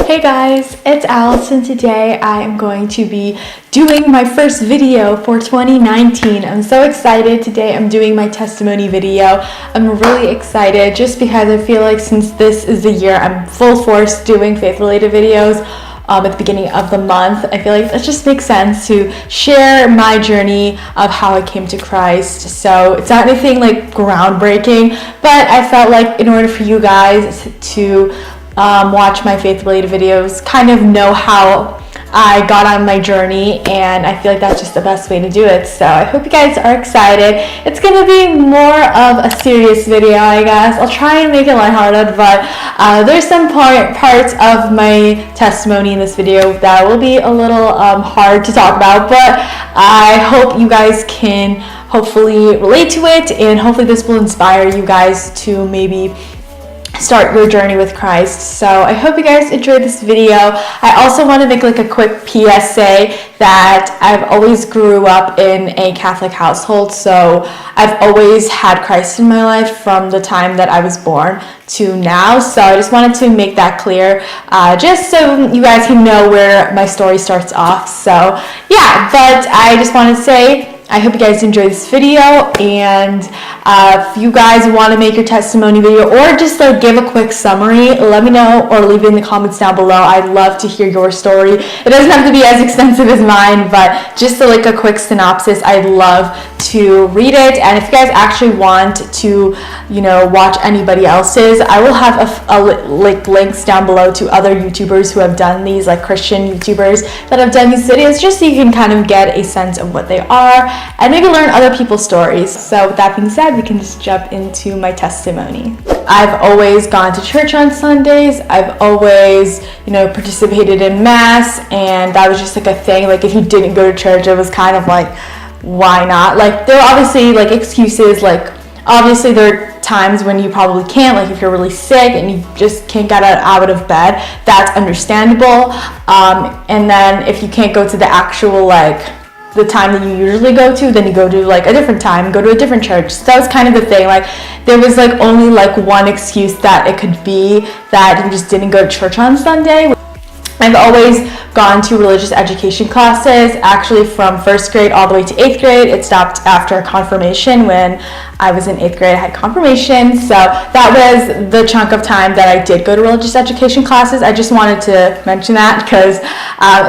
Hey guys, it's Allison. Today I am going to be doing my first video for 2019. I'm so excited. Today I'm doing my testimony video. I'm really excited just because I feel like since this is the year I'm full force doing faith-related videos at the beginning of the month. I feel like it just makes sense to share my journey of how I came to Christ. So it's not anything like groundbreaking, but I felt like in order for you guys to watch my faith-related videos, kind of know how I got on my journey, and I feel like that's just the best way to do it. So I hope you guys are excited. It's going to be more of a serious video, I guess. I'll try and make it lighthearted, but there's some parts of my testimony in this video that will be a little hard to talk about, but I hope you guys can hopefully relate to it, and hopefully this will inspire you guys to maybe start your journey with Christ. So I hope you guys enjoyed this video. I also want to make like a quick PSA that I've always grew up in a Catholic household, so I've always had Christ in my life from the time that I was born to now. So I just wanted to make that clear, just so you guys can know where my story starts off. So yeah, but I just want to say I hope you guys enjoyed this video, and if you guys want to make your testimony video or just like give a quick summary, let me know or leave it in the comments down below. I'd love to hear your story. It doesn't have to be as extensive as mine, but just like a quick synopsis, I'd love to read it. And if you guys actually want to, watch anybody else's, I will have links down below to other YouTubers who have done these, like Christian YouTubers that have done these videos, just so you can kind of get a sense of what they are and maybe learn other people's stories. So with that being said, we can just jump into my testimony. I've always gone to church on Sundays. I've always, participated in mass, and that was just like a thing. Like if you didn't go to church, it was kind of like, why not? Like there are obviously like excuses, like obviously there are times when you probably can't, like if you're really sick and you just can't get out of bed, that's understandable. And then if you can't go to the actual the time that you usually go to, then you go to like a different time, go to a different church. So that was kind of the thing. Like there was like only like one excuse that it could be that you just didn't go to church on Sunday. I've always gone to religious education classes, actually from first grade all the way to 8th grade. It stopped after confirmation. When I was in 8th grade, I had confirmation. So that was the chunk of time that I did go to religious education classes. I just wanted to mention that because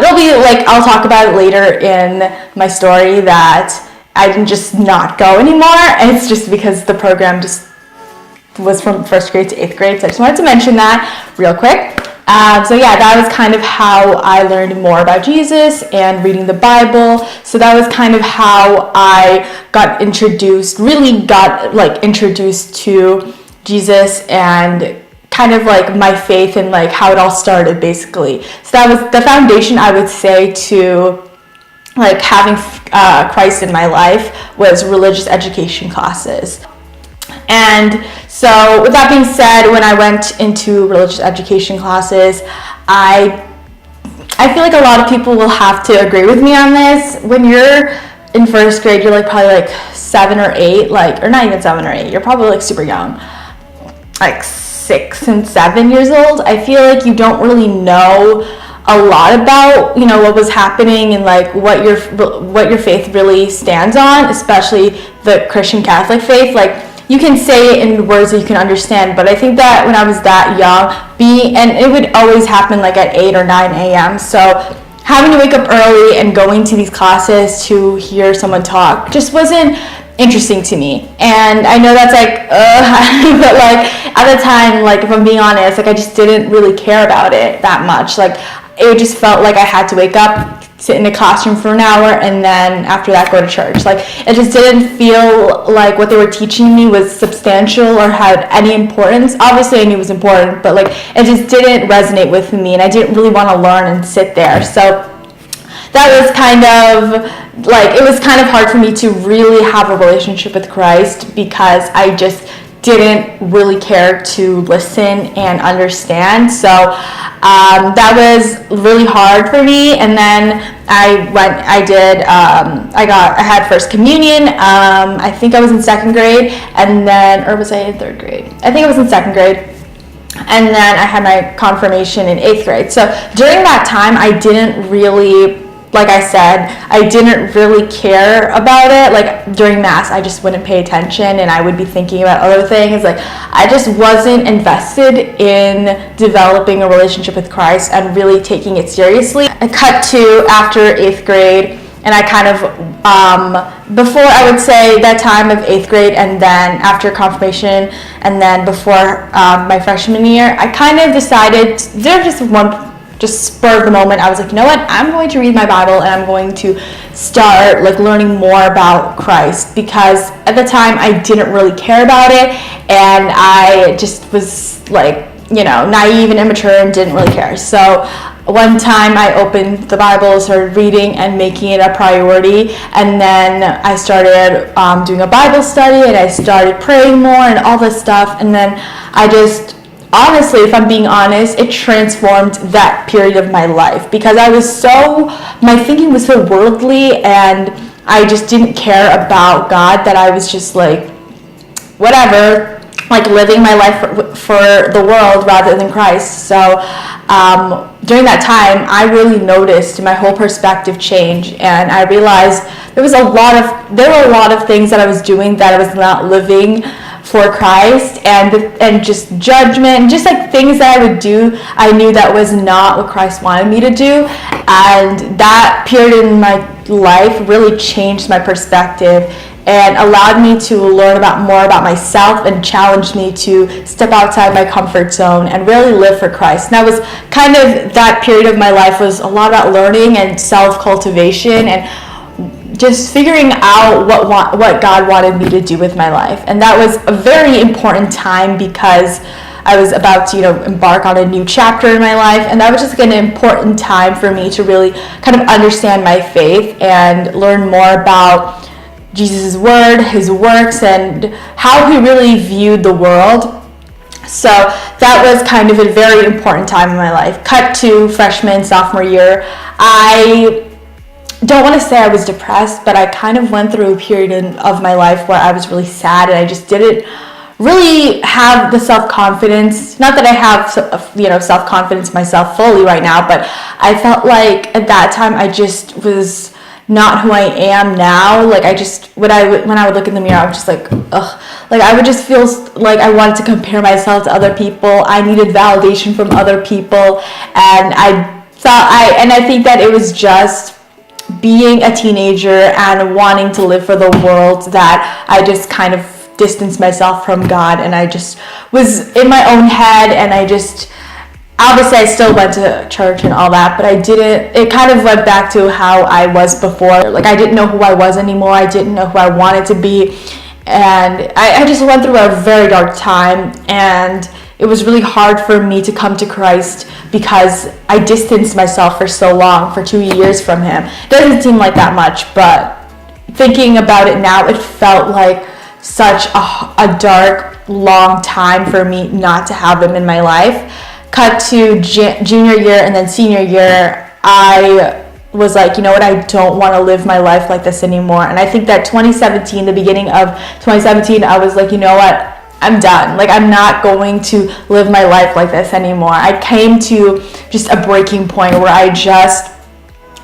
it'll be like, I'll talk about it later in my story that I didn't just not go anymore. And it's just because the program just was from first grade to 8th grade. So I just wanted to mention that real quick. So yeah, that was kind of how I learned more about Jesus and reading the Bible. So that was kind of how I got introduced to Jesus and kind of like my faith and like how it all started basically. So that was the foundation, I would say, to like having Christ in my life, was religious education classes. And so with that being said, when I went into religious education classes, I feel like a lot of people will have to agree with me on this. When you're in first grade, you're like probably like 7 or 8, or not even 7 or 8, you're probably like super young, like 6 and 7 years old. I feel like you don't really know a lot about what was happening and like what your faith really stands on, especially the Christian Catholic faith. Like you can say it in words that you can understand, but I think that when I was that young, and it would always happen like at 8 or 9 a.m. So having to wake up early and going to these classes to hear someone talk just wasn't interesting to me. And I know that's like, but like at the time, like if I'm being honest, like I just didn't really care about it that much. Like it just felt like I had to wake up, sit in a classroom for an hour, and then after that go to church. Like it just didn't feel like what they were teaching me was substantial or had any importance. Obviously I knew it was important, but like it just didn't resonate with me, and I didn't really want to learn and sit there. So that was kind of like, it was kind of hard for me to really have a relationship with Christ because I just didn't really care to listen and understand. So that was really hard for me. And then I had first communion. I think I was in second grade, and then, or was I in third grade? I think I was in second grade. and then I had my confirmation in 8th grade. So during that time, I didn't really, like I said, I didn't really care about it. Like during Mass, I just wouldn't pay attention, and I would be thinking about other things. Like I just wasn't invested in developing a relationship with Christ and really taking it seriously. I cut to after 8th grade, and I kind of, before I would say that time of 8th grade, and then after confirmation, and then before my freshman year, I kind of decided, just spur of the moment, I was like, you know what, I'm going to read my Bible, and I'm going to start like learning more about Christ, because at the time I didn't really care about it, and I just was like, naive and immature and didn't really care. So one time I opened the Bible, started reading and making it a priority, and then I started doing a Bible study, and I started praying more and all this stuff, and then I just, honestly, if I'm being honest, it transformed that period of my life, because my thinking was so worldly, and I just didn't care about God, that I was just like, whatever, like living my life for the world rather than Christ. So during that time, I really noticed my whole perspective change, and I realized there were a lot of things that I was doing that I was not living for Christ, and just judgment, and just like things that I would do, I knew that was not what Christ wanted me to do. And that period in my life really changed my perspective and allowed me to learn more about myself, and challenged me to step outside my comfort zone and really live for Christ. And that was kind of, that period of my life was a lot about learning and self-cultivation, and just figuring out what God wanted me to do with my life. And that was a very important time, because I was about to, embark on a new chapter in my life, and that was just like an important time for me to really kind of understand my faith and learn more about Jesus' word, his works, and how he really viewed the world. So that was kind of a very important time in my life. Cut to freshman, sophomore year, I don't want to say I was depressed, but I kind of went through a period of my life where I was really sad, and I just didn't really have the self-confidence. Not that I have, self-confidence myself fully right now, but I felt like at that time I just was not who I am now. Like when I would look in the mirror, I was just like, ugh. Like I would just feel like I wanted to compare myself to other people. I needed validation from other people, and I think that it was just being a teenager and wanting to live for the world that I just kind of distanced myself from God, and I just was in my own head, and obviously I still went to church and all that, but it kind of went back to how I was before. Like I didn't know who I was anymore. I didn't know who I wanted to be, and I just went through a very dark time, and it was really hard for me to come to Christ because I distanced myself for so long, for 2 years from him. It doesn't seem like that much, but thinking about it now, it felt like such a dark, long time for me not to have him in my life. Cut to junior year and then senior year, I was like, you know what, I don't want to live my life like this anymore. And I think that the beginning of 2017, I was like, you know what, I'm done. Like I'm not going to live my life like this anymore. I came to just a breaking point where I just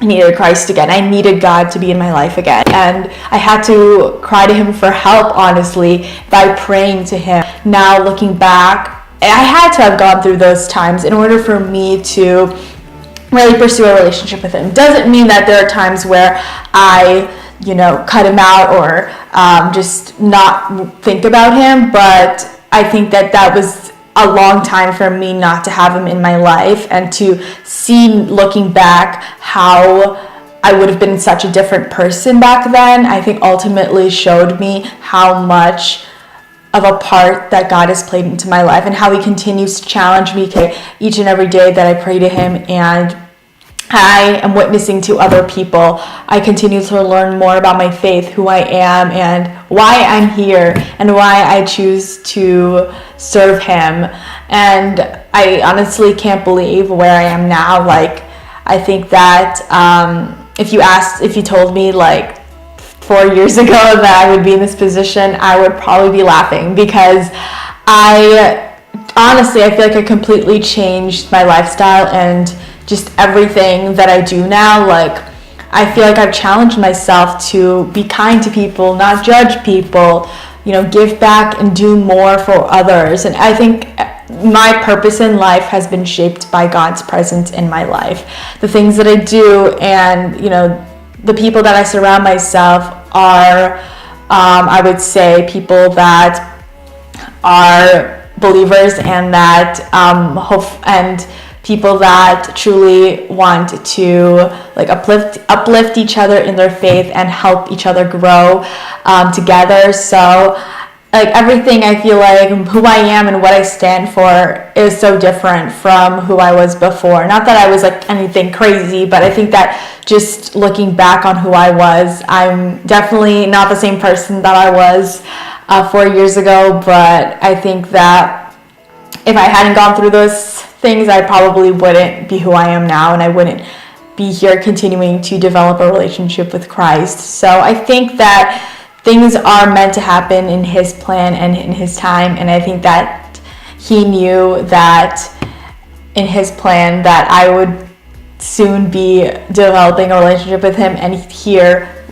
needed Christ again. I needed God to be in my life again. And I had to cry to him for help, honestly, by praying to him. Now looking back, I had to have gone through those times in order for me to really pursue a relationship with him. Doesn't mean that there are times where I, cut him out or just not think about him, but I think that was a long time for me not to have him in my life, and to see, looking back, how I would have been such a different person back then, I think ultimately showed me how much of a part that God has played into my life, and how he continues to challenge me each and every day that I pray to him, and I am witnessing to other people. I continue to learn more about my faith, who I am, and why I'm here, and why I choose to serve him. And I honestly can't believe where I am now. Like, I think that if you told me like 4 years ago that I would be in this position, I would probably be laughing, because I honestly, I feel like I completely changed my lifestyle and just everything that I do now. Like, I feel like I've challenged myself to be kind to people, not judge people, give back and do more for others. And I think my purpose in life has been shaped by God's presence in my life. The things that I do and, the people that I surround myself are, I would say, people that are believers and that and people that truly want to like uplift each other in their faith and help each other grow together. So like everything, I feel like who I am and what I stand for is so different from who I was before. Not that I was like anything crazy, but I think that just looking back on who I was, I'm definitely not the same person that I was 4 years ago. But I think that if I hadn't gone through those things, I probably wouldn't be who I am now, and I wouldn't be here continuing to develop a relationship with Christ. So I think that things are meant to happen in His plan and in His time, and I think that He knew that in His plan that I would soon be developing a relationship with Him and here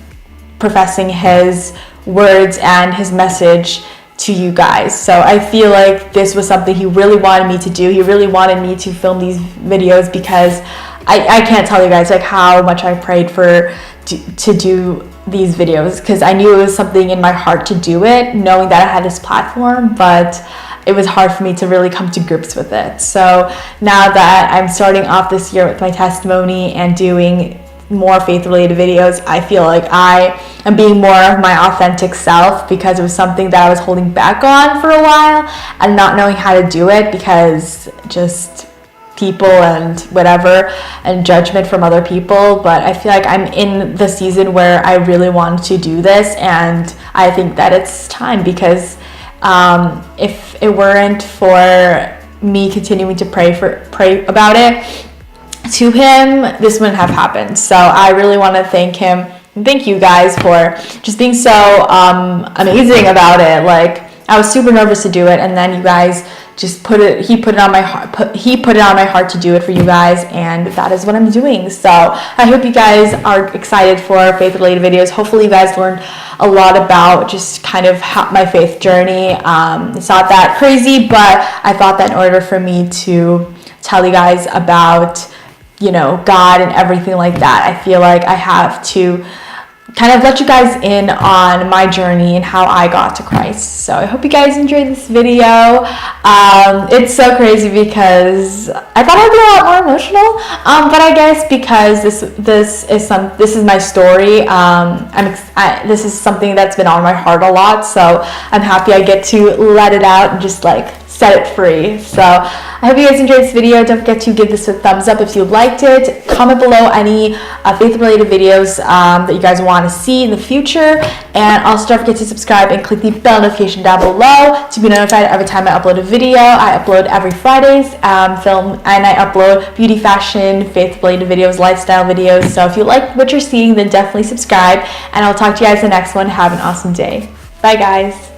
professing His words and His message to you guys. So I feel like this was something He really wanted me to do. He really wanted me to film these videos because I can't tell you guys like how much I prayed to do these videos, because I knew it was something in my heart to do it, knowing that I had this platform, but it was hard for me to really come to grips with it. So now that I'm starting off this year with my testimony and doing more faith-related videos, I feel like I am being more of my authentic self, because it was something that I was holding back on for a while and not knowing how to do it because just people and whatever and judgment from other people. But I feel like I'm in the season where I really want to do this, and I think that it's time, because if it weren't for me continuing to pray about it to Him, this wouldn't have happened. So I really want to thank Him and thank you guys for just being so amazing about it. Like, I was super nervous to do it, and then you guys just He put it on my heart to do it for you guys, and that is what I'm doing. So I hope you guys are excited for faith-related videos. Hopefully you guys learned a lot about just kind of my faith journey. It's not that crazy, but I thought that in order for me to tell you guys about God and everything like that, I feel like I have to kind of let you guys in on my journey and how I got to Christ. So I hope you guys enjoyed this video. It's so crazy because I thought I'd be a lot more emotional, but I guess because this is my story. This is something that's been on my heart a lot, so I'm happy I get to let it out and just like set it free. So I hope you guys enjoyed this video. Don't forget to give this a thumbs up if you liked it. Comment below any faith-related videos that you guys want to see in the future, and also don't forget to subscribe and click the bell notification down below to be notified every time I upload a video. I upload every Fridays, film, and I upload beauty, fashion, faith-related videos, lifestyle videos. So if you like what you're seeing, then definitely subscribe, and I'll talk to you guys in the next one. Have an awesome day. Bye guys.